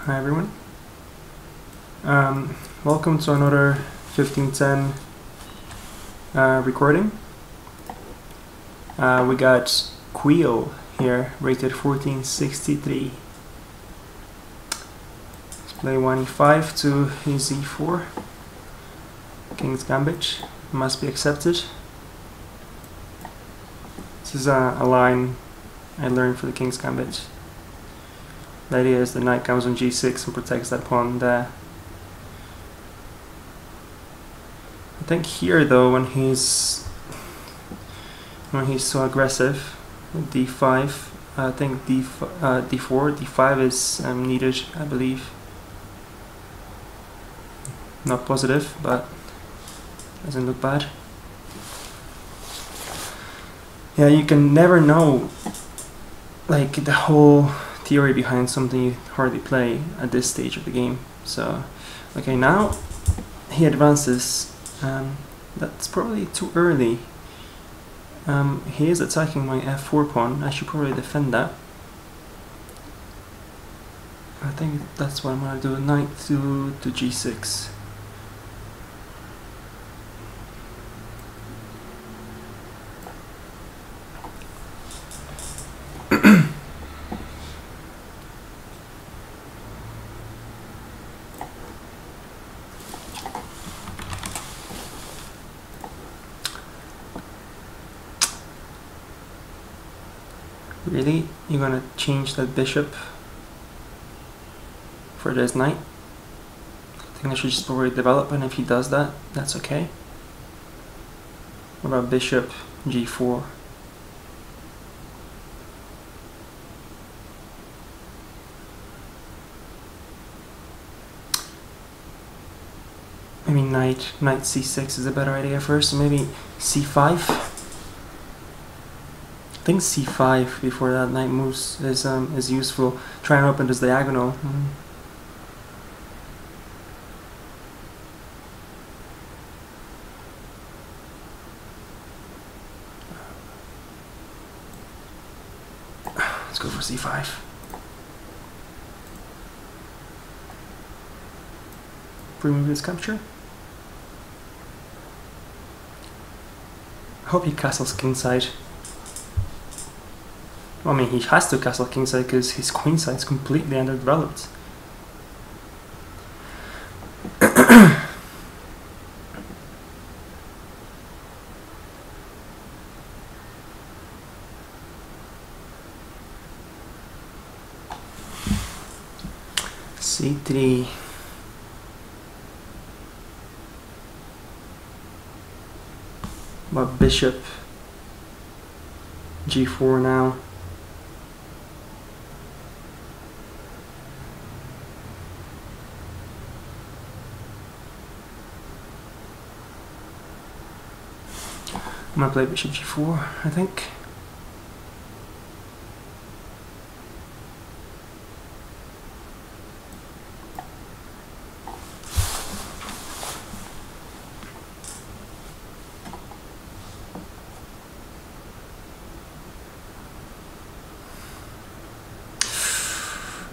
Hi everyone. Welcome to another 1510 recording. We got kweel here, rated 1463. Let's play 1e5 to ez4. King's Gambit must be accepted. This is a line I learned for the King's Gambit. The idea is the knight comes on g6 and protects that pawn there. I think here though, when he's so aggressive, d5, I think d4, d5 is needed, I believe. Not positive, but doesn't look bad. Yeah, you can never know, like, the whole theory behind something you hardly play at this stage of the game. So, okay, now he advances. That's probably too early. He is attacking my f4 pawn. I should probably defend that. I think that's what I'm gonna do. Knight to g6. Really? You're gonna change that bishop for this knight? I think I should just probably develop, and if he does that, that's okay. What about bishop g4? Maybe knight c6 is a better idea first, so maybe c5? I think c5 before that knight moves is useful. Try and open this diagonal. Let's go for c5. Remove this capture. I hope he castles kingside. I mean, he has to castle kingside because his queenside is completely underdeveloped. c3. But bishop g4 now. I'm gonna play bishop g4, I think.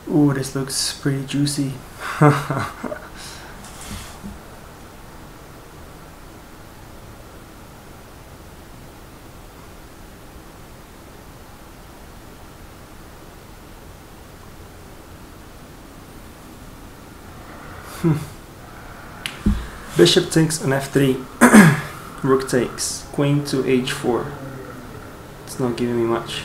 Ooh, this looks pretty juicy. Bishop takes on f3. Rook takes. Queen to h4. It's not giving me much.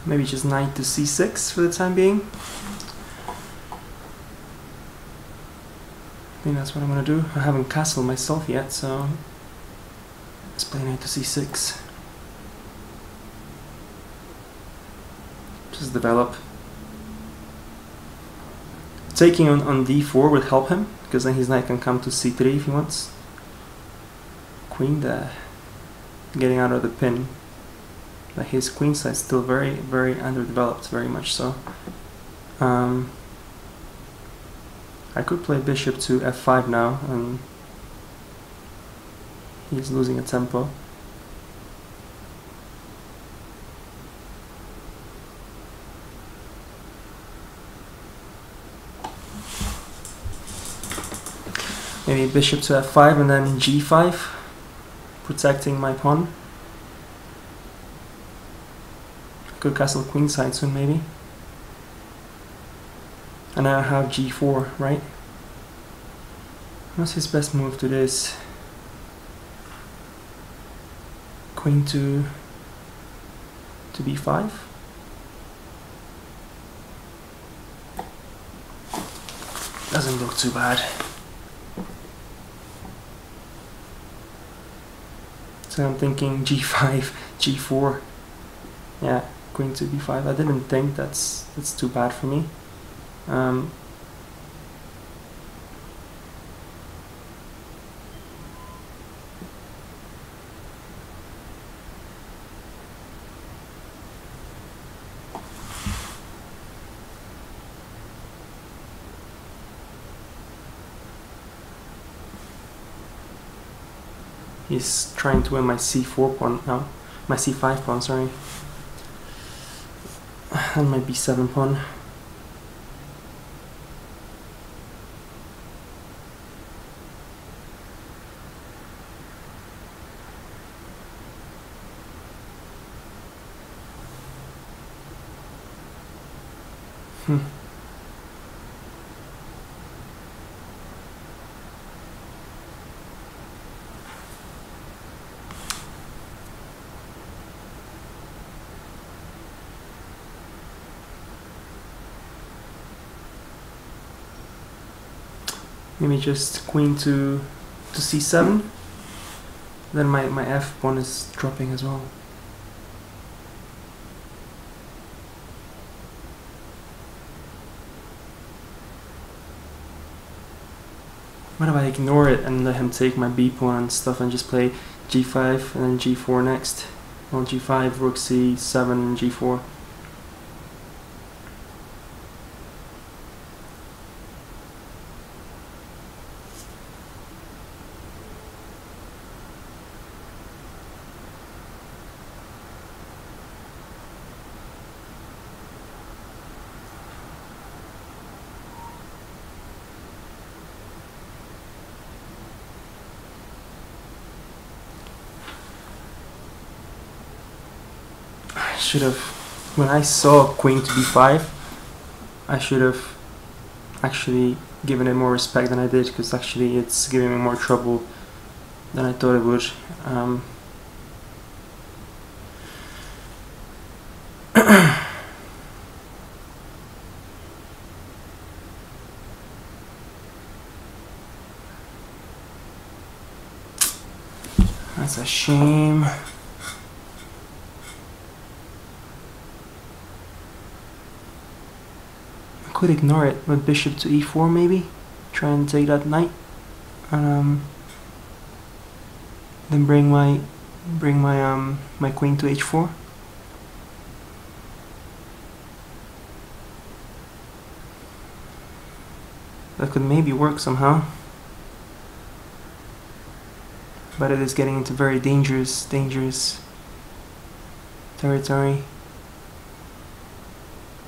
Maybe just knight to c6 for the time being. I think that's what I'm gonna do. I haven't castled myself yet, so let's play knight to c6. Just develop. Taking on d4 would help him, because then his knight can come to c3 if he wants. Queen there, getting out of the pin. But his queen side is still very, very underdeveloped, very much so. I could play bishop to f5 now, and he's losing a tempo. Maybe bishop to f5 and then g5, protecting my pawn. Could castle queenside soon maybe. And now I have g4, right? What's his best move to this? Queen to b5. Doesn't look too bad. So I'm thinking g5, g4. Yeah, queen to b5. I didn't think that's too bad for me. He's trying to win my c4 pawn now. My c5 pawn, sorry. And my b7 pawn. Maybe just queen to c7. Then my f pawn is dropping as well. What if I ignore it and let him take my b pawn and stuff and just play g5 and then g4 next? Well, g5, rook c7, and g4. Should have, when I saw queen to b5, I should have actually given it more respect than I did, because actually it's giving me more trouble than I thought it would. That's a shame. Could ignore it with bishop to e4 maybe, try and take that knight, and then bring my queen to h4. That could maybe work somehow, but it is getting into very dangerous territory.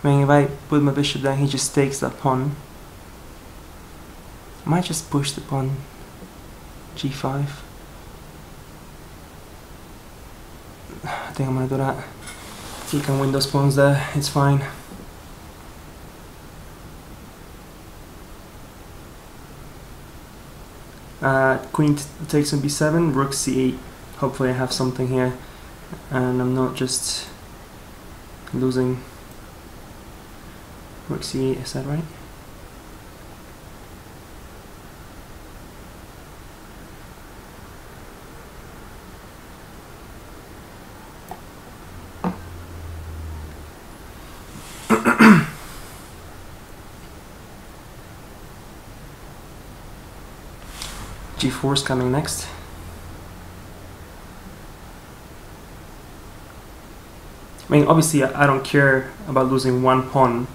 I mean, if I put my bishop down, he just takes that pawn. I might just push the pawn g5. I think I'm gonna do that. He can win those pawns there, it's fine. Queen takes on b7, rook c8. Hopefully I have something here and I'm not just losing. Rook c8, is that right? g4 is coming next. I mean, obviously I don't care about losing one pawn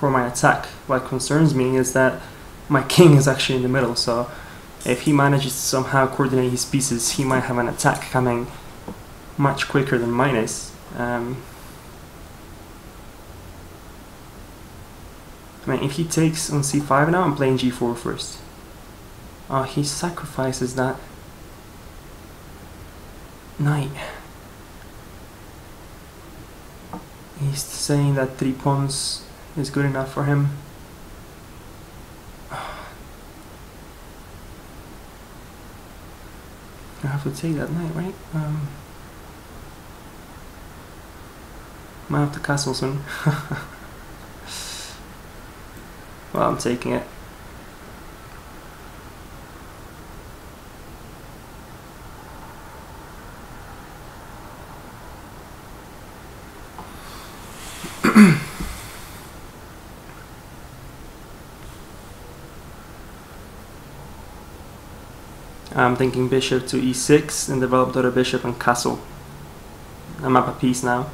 for my attack. What concerns me is that my king is actually in the middle, so if he manages to somehow coordinate his pieces, he might have an attack coming much quicker than mine is. I mean, if he takes on c5 now, I'm playing g4 first. Oh, he sacrifices that knight. He's saying that 3 pawns is good enough for him. I have to take that knight, right? Might have to castle soon. Well, I'm taking it. I'm thinking bishop to e6 and develop the other bishop and castle. I'm up a piece now.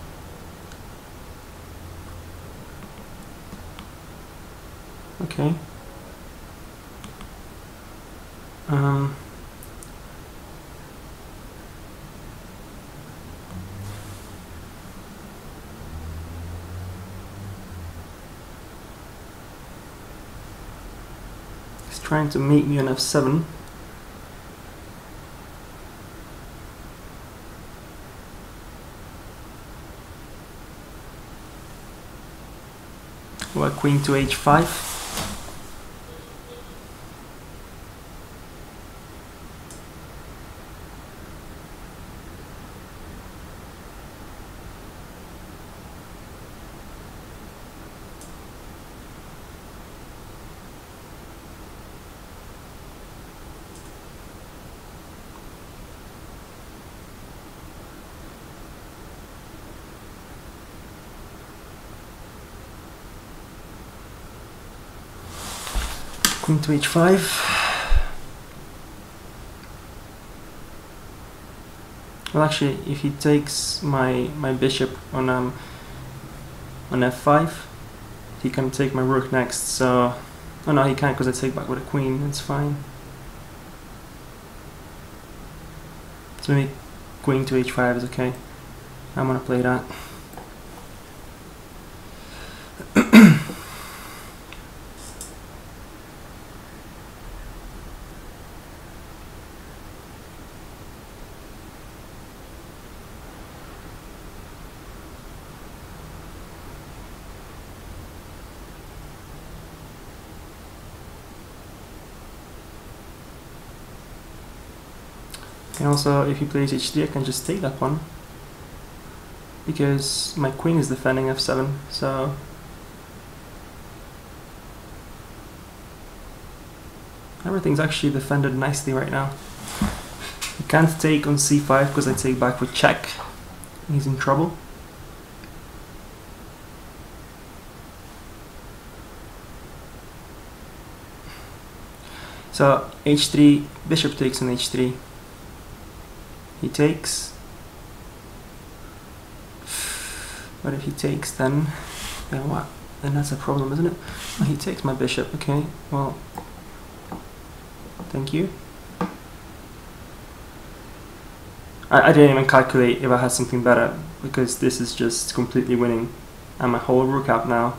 Okay. He's trying to meet me on f7. Well, queen to h5. Queen to h5. Well, actually, if he takes my bishop on f5, he can take my rook next. So, oh no, he can't because I take back with a queen. It's fine. So maybe queen to h5 is okay. I'm gonna play that. And also, if he plays h3, I can just take that one, because my queen is defending f7, so everything's actually defended nicely right now. He can't take on c5 because I take back with check. He's in trouble. So h3, bishop takes on h3. He takes. But if he takes, then what? Then that's a problem, isn't it? Oh, he takes my bishop. Okay, well, thank you. I didn't even calculate if I had something better, because this is just completely winning. I'm a whole rook up now.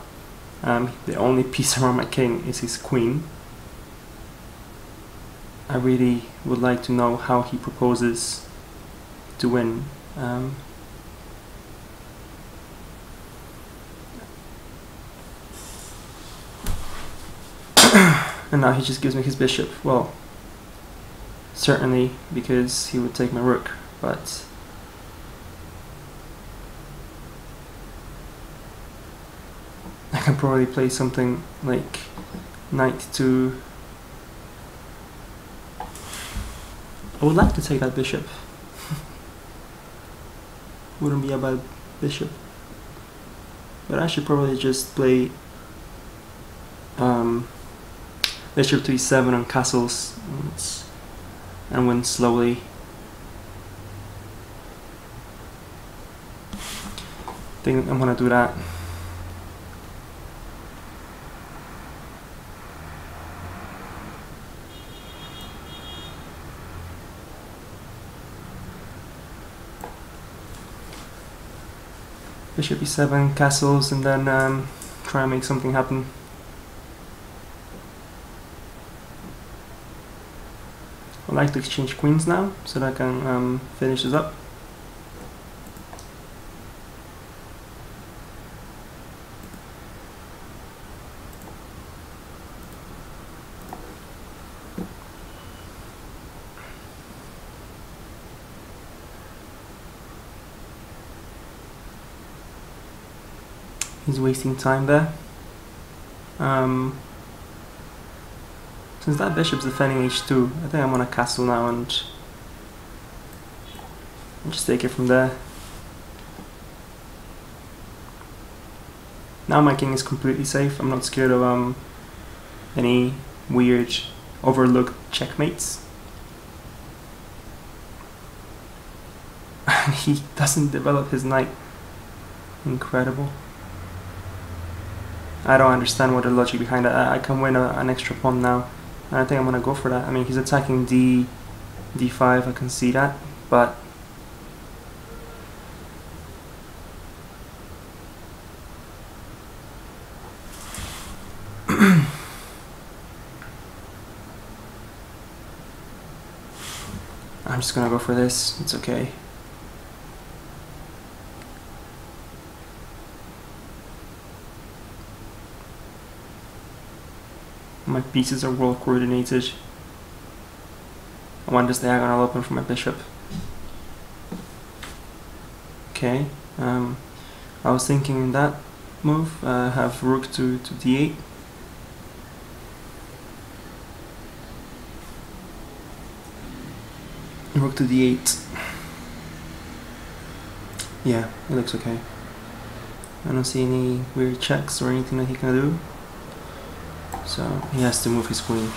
The only piece around my king is his queen. I really would like to know how he proposes to win. And now he just gives me his bishop. Well, certainly because he would take my rook, but I can probably play something like knight to... I would like to take that bishop. Wouldn't be a bad bishop. But I should probably just play bishop to e7 on castles and win slowly. I think I'm gonna do that. Bishop e7, castles, and then try and make something happen. I'd like to exchange queens now, so that I can finish this up. He's wasting time there. Since that bishop's defending h2, I think I'm on a castle now and just take it from there. Now my king is completely safe. I'm not scared of any weird overlooked checkmates. And he doesn't develop his knight. Incredible. I don't understand what the logic behind that. I can win an extra pawn now. And I think I'm gonna go for that. I mean, he's attacking d5, I can see that, but I'm just gonna go for this. It's okay. My pieces are well coordinated. I want this diagonal open for my bishop. Okay, I was thinking in that move, have rook to d8. Rook to d8. Yeah, it looks okay. I don't see any weird checks or anything that he can do. So he has to move his queen.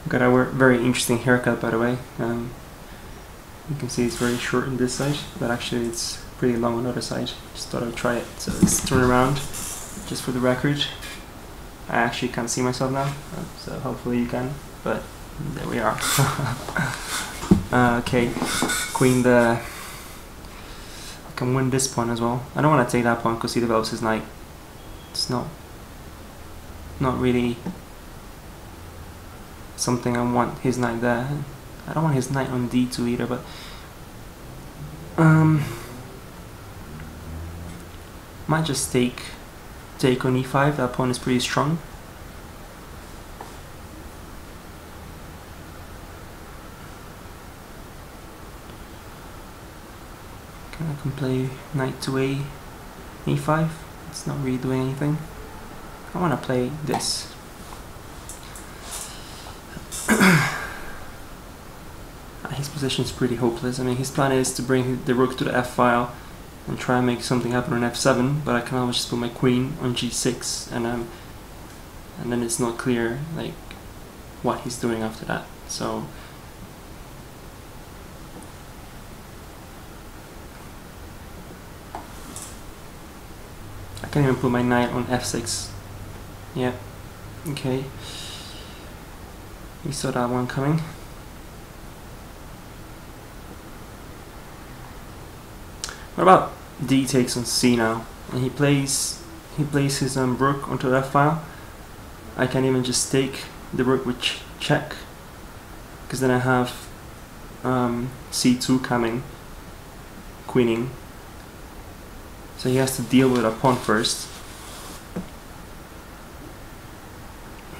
Got a very interesting haircut, by the way. You can see it's very short on this side, but actually it's pretty long on the other side. Just thought I'd try it. So let's turn around, just for the record. I actually can't see myself now, so hopefully you can, but there we are. Okay, queen there. I can win this pawn as well. I don't want to take that pawn because he develops his knight. It's not really something I want his knight there. I don't want his knight on d2 either, but might just take on e5. That pawn is pretty strong. Okay, I can play knight to e5. It's not really doing anything. I want to play this. His position is pretty hopeless. I mean, his plan is to bring the rook to the f-file and try and make something happen on f7, but I can always just put my queen on g6, and then it's not clear like what he's doing after that. So I can't even put my knight on f6. Yeah, okay. We saw that one coming. What about d takes on c now? And he plays his rook onto the f-file. I can even just take the rook with check, because then I have c2 coming, queening. So he has to deal with a pawn first.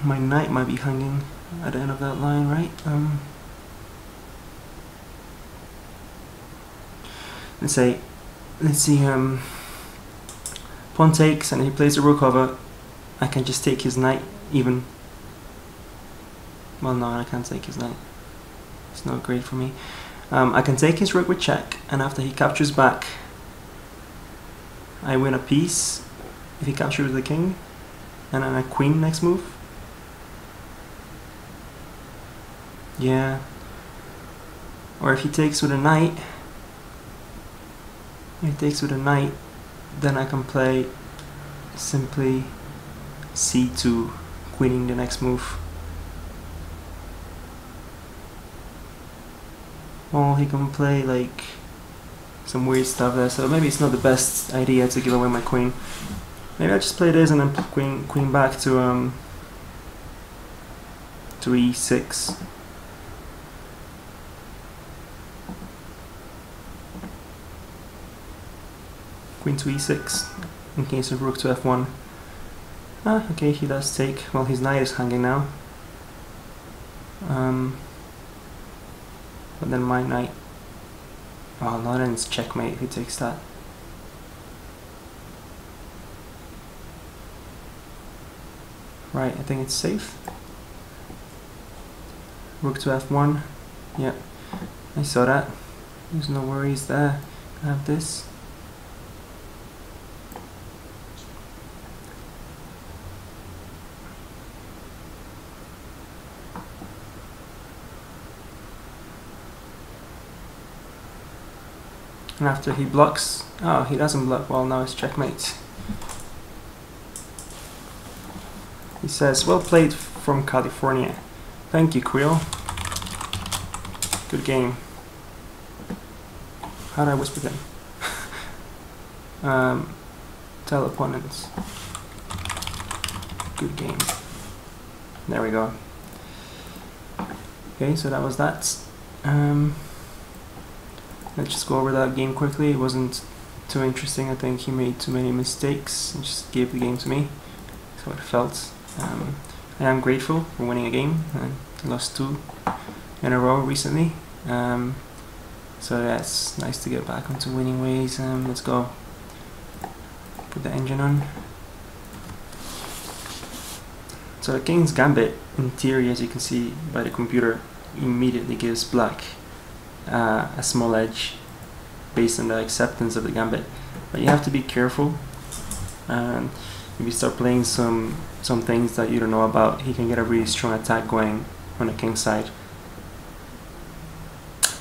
My knight might be hanging at the end of that line, right? Let's see, pawn takes and he plays the rook over. I can just take his knight even. Well, no, I can't take his knight. It's not great for me. I can take his rook with check, and after he captures back, I win a piece if he captures the king, and then a queen next move. Yeah. Or if he takes with a knight, He takes with a knight, then I can play simply c2, queening the next move. Well, he can play like some weird stuff there, so maybe it's not the best idea to give away my queen. Maybe I just play this and then queen back to e6. Queen to e6 in case of rook to f1. Ah, okay, he does take. Well, his knight is hanging now. But then my knight. Oh no, then it's checkmate. He takes that. Right, I think it's safe. Rook to f1. Yep, I saw that. There's no worries there. I have this. And after he blocks, oh, he doesn't block, well, now it's checkmate. He says, well played from California. Thank you, Kweel. Good game. How do I whisper them? Tell opponents. Good game. There we go. Okay, so that was that. Let's just go over that game quickly. It wasn't too interesting. I think he made too many mistakes and just gave the game to me. That's how it felt. I am grateful for winning a game. I lost 2 in a row recently. So yeah, it's nice to get back onto winning ways. Let's go. Put the engine on. So the King's Gambit, in theory, as you can see by the computer, immediately gives black a small edge based on the acceptance of the gambit, but you have to be careful. If you start playing some things that you don't know about, he can get a really strong attack going on the king's side.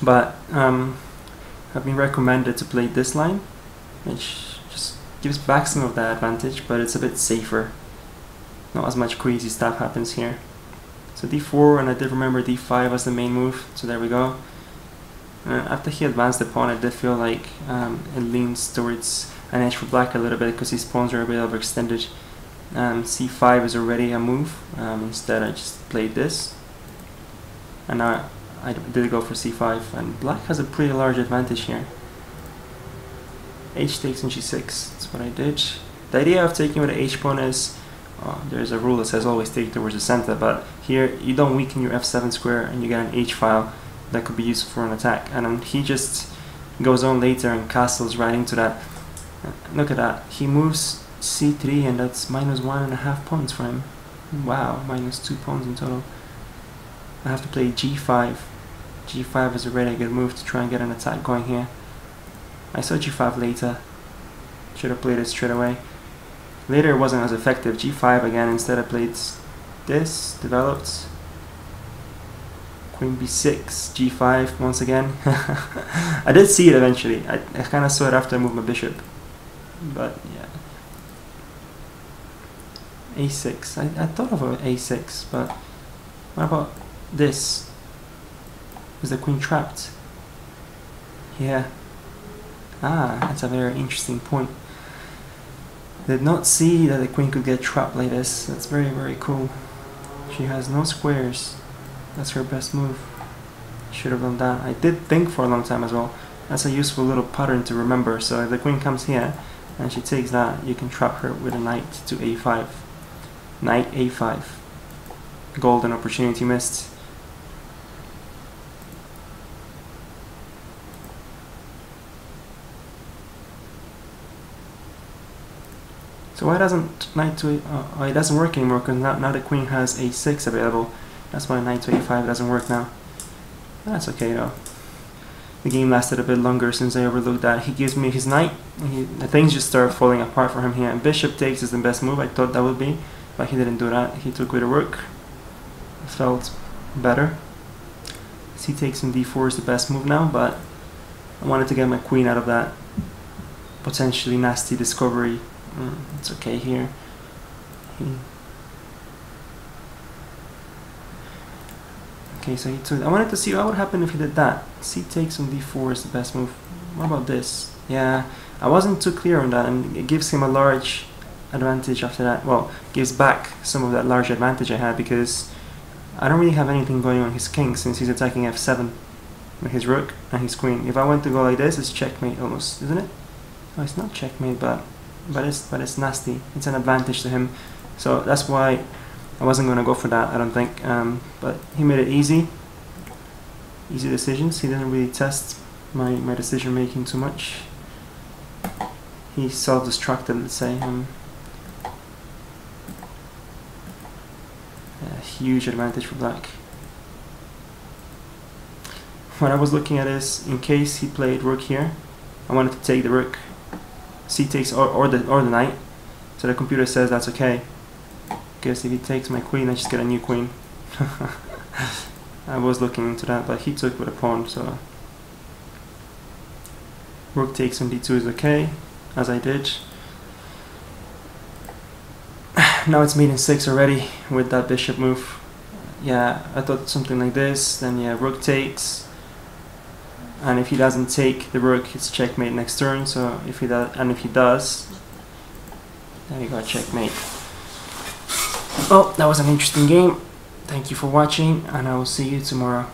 But I've been recommended to play this line, which just gives back some of that advantage, but it's a bit safer. Not as much crazy stuff happens here. So d4, and I did remember d5 as the main move, so there we go. After he advanced the pawn, I did feel like it leans towards an edge for black a little bit because his pawns are a bit overextended. c5 is already a move. Instead I just played this, and now I did go for c5, and black has a pretty large advantage here. H takes on g6, that's what I did. The idea of taking with the h pawn is, there's a rule that says always take towards the center, but here you don't weaken your f7 square and you get an h file that could be useful for an attack, and then he just goes on later and castles right into that. Look at that, he moves c3 and that's -1.5 pawns for him. Wow, -2 pawns in total. I have to play g5. g5 is already a good move to try and get an attack going here. I saw g5 later, should have played it straight away. Later it wasn't as effective. g5 again, instead I played this, developed. Queen b6, g5 once again. I did see it eventually. I kind of saw it after I moved my bishop. But yeah. a6. I thought of a6, but what about this? Is the queen trapped? Yeah. Ah, that's a very interesting point. Did not see that the queen could get trapped like this. That's very, very cool. She has no squares. That's her best move. Should have done that. I did think for a long time as well. That's a useful little pattern to remember. So if the queen comes here and she takes that, you can trap her with a knight to a5. Knight a5. Golden opportunity missed. So why doesn't knight to oh, it doesn't work anymore because now the queen has a6 available. That's why knight to a5 doesn't work now. That's okay though. The game lasted a bit longer since I overlooked that. He gives me his knight. Things just start falling apart for him here. And bishop takes is the best move. I thought that would be, but he didn't do that. He took with a rook. It felt better. C takes and d4 is the best move now, but I wanted to get my queen out of that potentially nasty discovery. It's okay here. Okay, so he took. I wanted to see what would happen if he did that. C takes on d4 is the best move. What about this? Yeah, I wasn't too clear on that, and it gives him a large advantage after that. Well, gives back some of that large advantage I had, because I don't really have anything going on his king since he's attacking f7 with his rook and his queen. If I went to go like this, it's checkmate almost, isn't it? Oh, it's not checkmate, but it's nasty. It's an advantage to him, so that's why I wasn't going to go for that, I don't think. But he made it easy decisions. He didn't really test my decision making too much. He self-destructed, let's say. A huge advantage for black. What I was looking at is, in case he played rook here, I wanted to take the rook. C takes or the knight. So the computer says that's okay. Because if he takes my queen, I just get a new queen. I was looking into that, but he took with a pawn, so rook takes on d2 is okay, as I did. Now it's mate in 6 already with that bishop move. Yeah, I thought something like this, then yeah, rook takes, and if he doesn't take the rook, it's checkmate next turn. So if he does, and if he does, then we got checkmate. Well, that was an interesting game. Thank you for watching, and I will see you tomorrow.